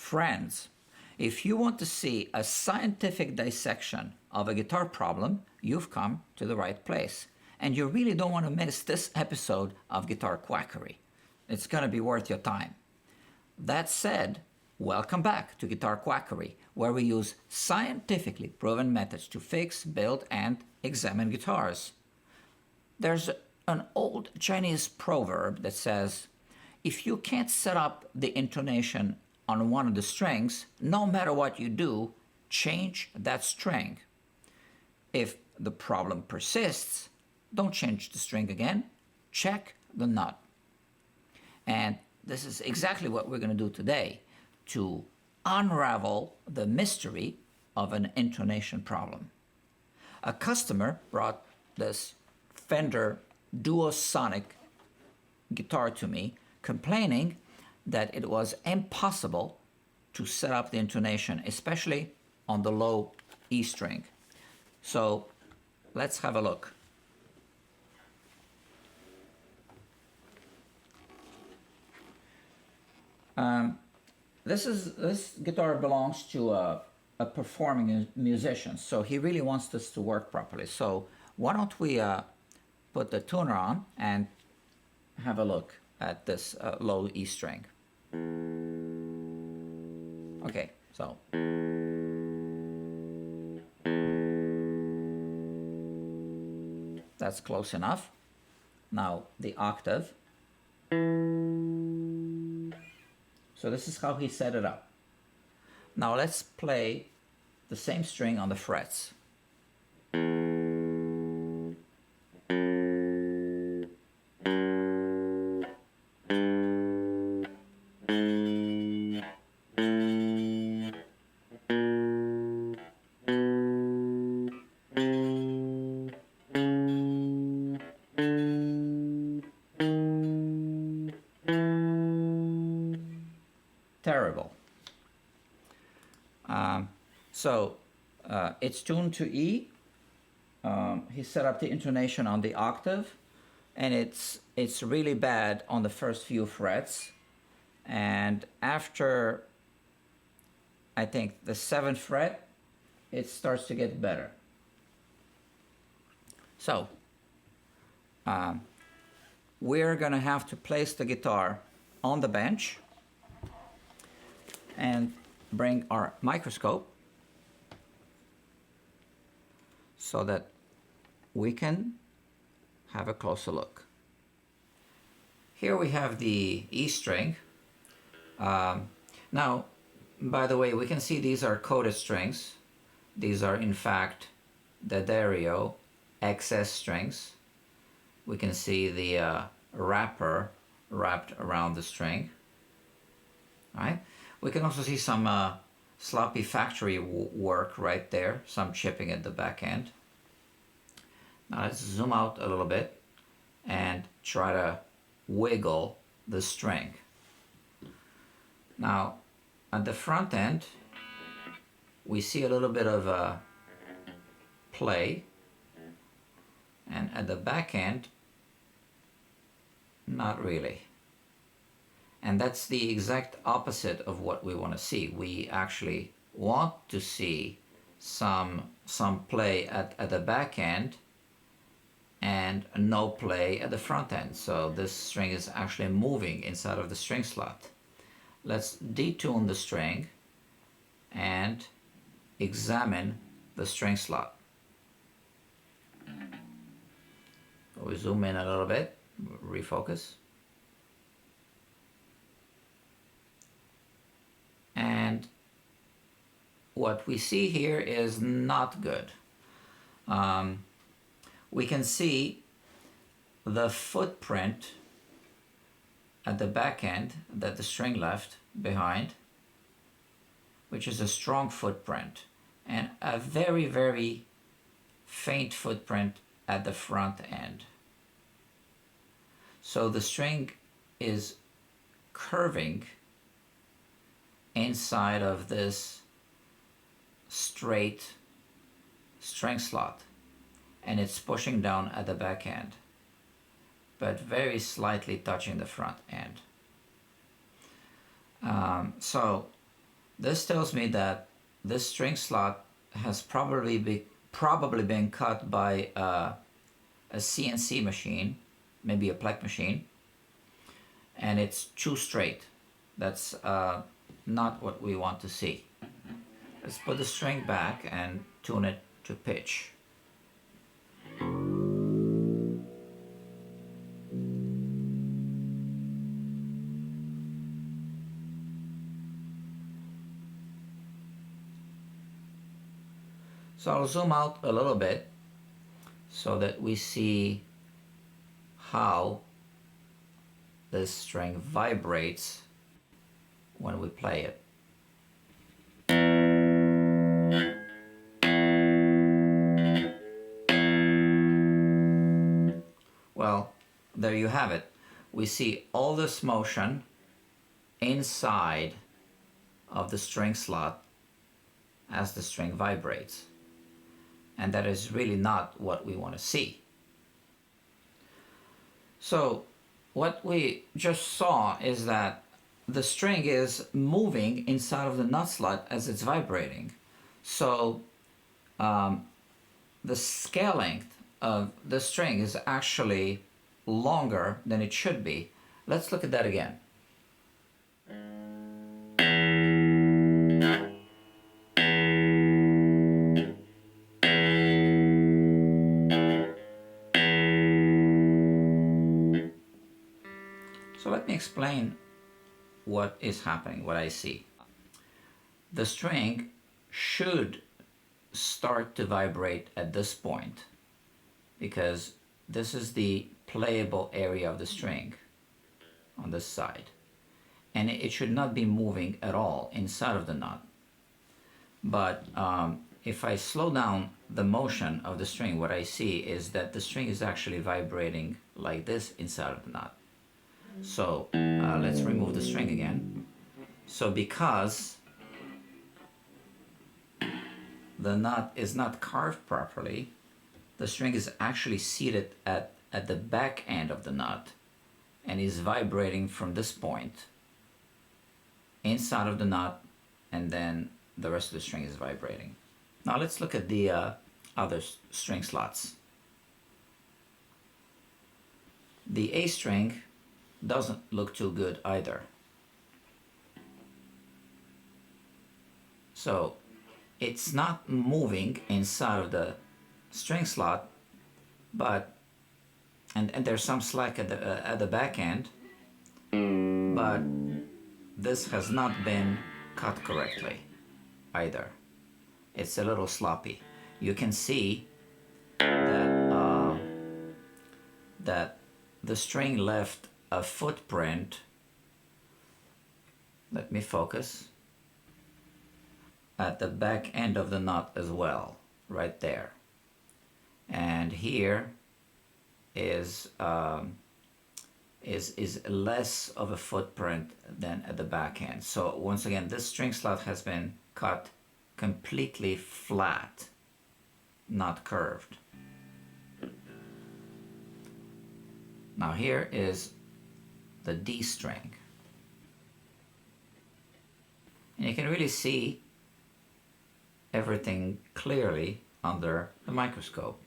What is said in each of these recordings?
Friends, if you want to see a scientific dissection of a guitar problem, you've come to the right place. And you really don't want to miss this episode of Guitar Quackery. It's going to be worth your time. That said, welcome back to Guitar Quackery, where we use scientifically proven methods to fix, build, and examine guitars. There's an old Chinese proverb that says, if you can't set up the intonation on one of the strings, no matter what you do, change that string. If the problem persists, don't change the string again, check the nut. And this is exactly what we're going to do today to unravel the mystery of an intonation problem. A customer brought this Fender Duo Sonic guitar to me, complaining that it was impossible to set up the intonation, especially on the low E string. So let's have a look. This guitar belongs to a performing musician, so he really wants this to work properly. So why don't we put the tuner on and have a look at this low E string. Okay, so that's close enough. Now the octave. So this is how he set it up. Now let's play the same string on the frets. Terrible. It's tuned to E. He set up the intonation on the octave, and it's really bad on the first few frets. And after, I think, the 7th fret, it starts to get better. So, we're going to have to place the guitar on the bench and bring our microscope so that we can have a closer look. Here we have the E string. Now, by the way, we can see these are coated strings. These are in fact the Dario XS strings. We can see the wrapper wrapped around the string. All right. We can also see some sloppy factory work right there, some chipping at the back end. Now let's zoom out a little bit and try to wiggle the string. Now at the front end, we see a little bit of play, and at the back end, not really. And that's the exact opposite of what we want to see. We actually want to see some play at the back end and no play at the front end. So this string is actually moving inside of the string slot. Let's detune the string and examine the string slot. We zoom in a little bit, refocus. And what we see here is not good. We can see the footprint at the back end that the string left behind, which is a strong footprint, and a very, very faint footprint at the front end. So the string is curving inside of this straight string slot, and it's pushing down at the back end, but very slightly touching the front end. So This tells me that this string slot has probably been cut by a CNC machine, maybe a Plek machine, and it's too straight. That's not what we want to see. Let's put the string back and tune it to pitch. So I'll zoom out a little bit so that we see how this string vibrates when we play it. Well, there you have it. We see all this motion inside of the string slot as the string vibrates. And that is really not what we want to see. So what we just saw is that the string is moving inside of the nut slot as it's vibrating. So the scale length of the string is actually longer than it should be. Let's look at that again. So let me explain what is happening, what I see. The string should start to vibrate at this point because this is the playable area of the string on this side. And it should not be moving at all inside of the nut. But if I slow down the motion of the string, what I see is that the string is actually vibrating like this inside of the nut. So let's remove the string again. So because the nut is not carved properly, the string is actually seated at the back end of the nut and is vibrating from this point inside of the nut, and then the rest of the string is vibrating. Now let's look at the other string slots. The A string doesn't look too good either. So it's not moving inside of the string slot, but and there's some slack at the back end, but this has not been cut correctly either. It's a little sloppy. You can see that that the string left a footprint. Let me focus. At the back end of the nut as well, right there. And here is less of a footprint than at the back end. So once again, this string slot has been cut completely flat, not curved. Now here is the D string. And you can really see everything clearly under the microscope.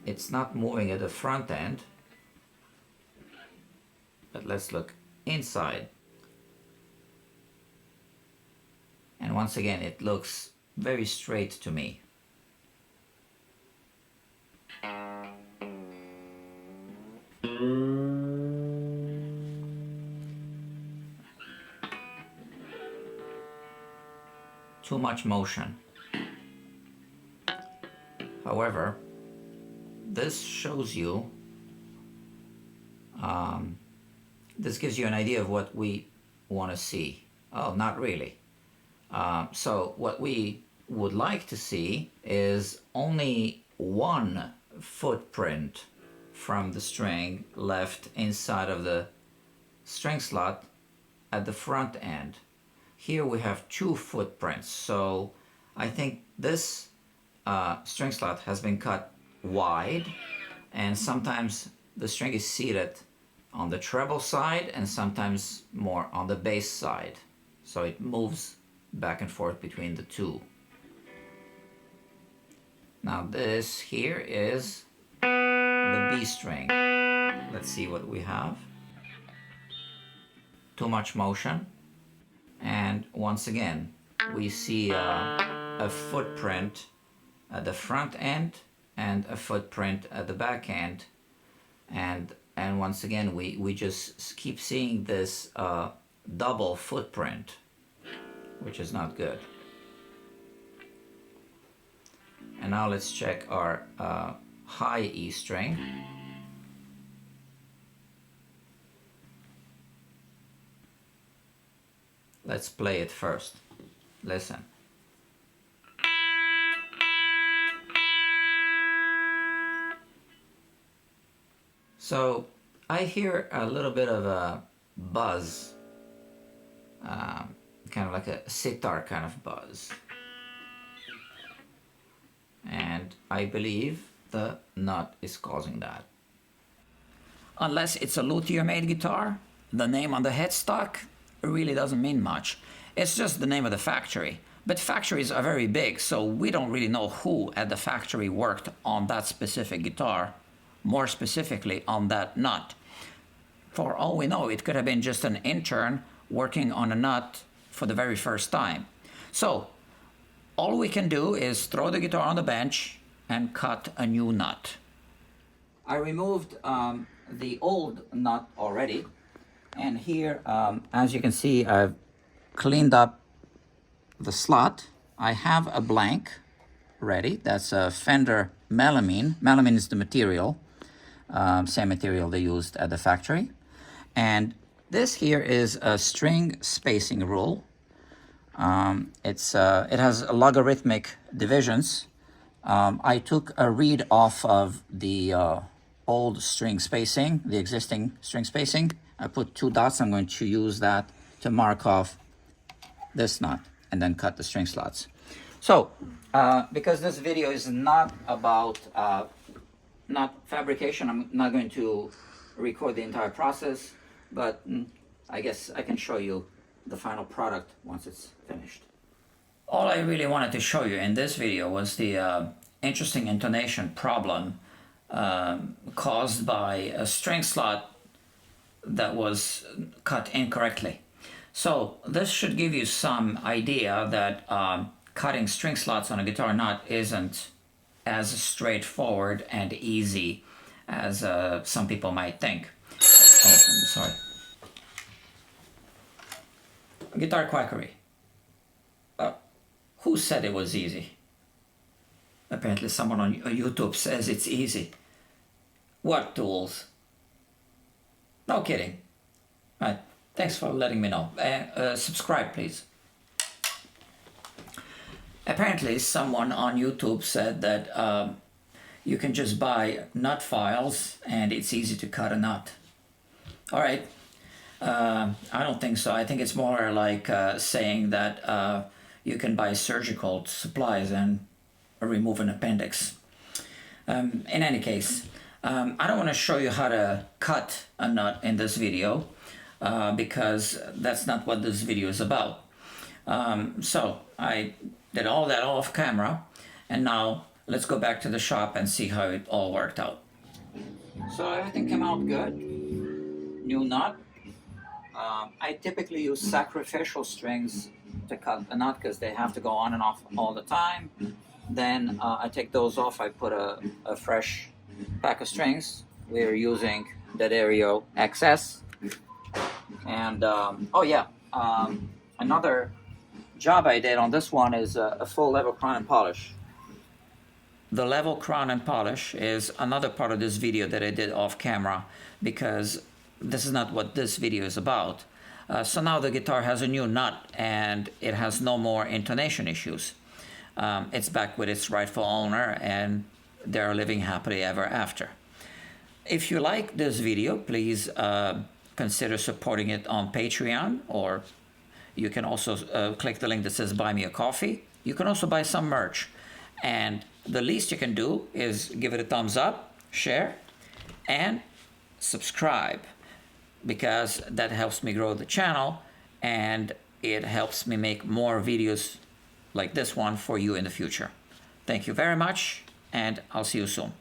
It's not moving at the front end, but let's look inside. And once again, it looks very straight to me. Too much motion. However, this shows you, this gives you an idea of what we want to see. Oh, not really. So what we would like to see is only one footprint from the string left inside of the string slot at the front end. Here we have two footprints, so I think this string slot has been cut wide, and sometimes the string is seated on the treble side and sometimes more on the bass side. So it moves back and forth between the two. Now this here is the B string. Let's see what we have. Too much motion. And once again, we see a footprint at the front end and a footprint at the back end. And once again, we just keep seeing this double footprint, which is not good. And now let's check our high E string. Let's play it first. Listen. So I hear a little bit of a buzz, kind of like a sitar kind of buzz. And I believe the nut is causing that. Unless it's a luthier-made guitar, the name on the headstock really doesn't mean much. It's just the name of the factory. But factories are very big, so we don't really know who at the factory worked on that specific guitar, more specifically on that nut. For all we know, it could have been just an intern working on a nut for the very first time. So all we can do is throw the guitar on the bench and cut a new nut. I removed the old nut already, and here, as you can see, I've cleaned up the slot. I have a blank ready. That's a Fender melamine. Melamine is the material, same material they used at the factory. And this here is a string spacing rule. It has logarithmic divisions. I took a read off of the old string spacing, the existing string spacing. I put 2 dots. I'm going to use that to mark off this nut and then cut the string slots. So, because this video is not about nut fabrication, I'm not going to record the entire process, but I guess I can show you the final product once it's finished. All I really wanted to show you in this video was the interesting intonation problem caused by a string slot that was cut incorrectly. So this should give you some idea that cutting string slots on a guitar nut isn't as straightforward and easy as some people might think. Oh, I'm sorry. Guitar quackery. Who said it was easy? Apparently someone on YouTube says it's easy. What tools? No kidding. Right. Thanks for letting me know. Subscribe, please. Apparently someone on YouTube said that you can just buy nut files and it's easy to cut a nut. All right. I don't think so. I think it's more like saying that you can buy surgical supplies and remove an appendix. In any case, I don't want to show you how to cut a nut in this video because that's not what this video is about. So I did all that off camera, and now let's go back to the shop and see how it all worked out. So everything came out good. New nut. I typically use sacrificial strings to cut a nut because they have to go on and off all the time. Then I take those off. I put a fresh pack of strings. We're using D'Addario XS. And oh yeah, another job I did on this one is a full level crown and polish. The level crown and polish is another part of this video that I did off camera because this is not what this video is about. So now the guitar has a new nut and it has no more intonation issues. It's back with its rightful owner and they're living happily ever after. If you like this video, please consider supporting it on Patreon, or you can also click the link that says buy me a coffee. You can also buy some merch. And the least you can do is give it a thumbs up, share, and subscribe, because that helps me grow the channel and it helps me make more videos like this one for you in the future. Thank you very much, and I'll see you soon.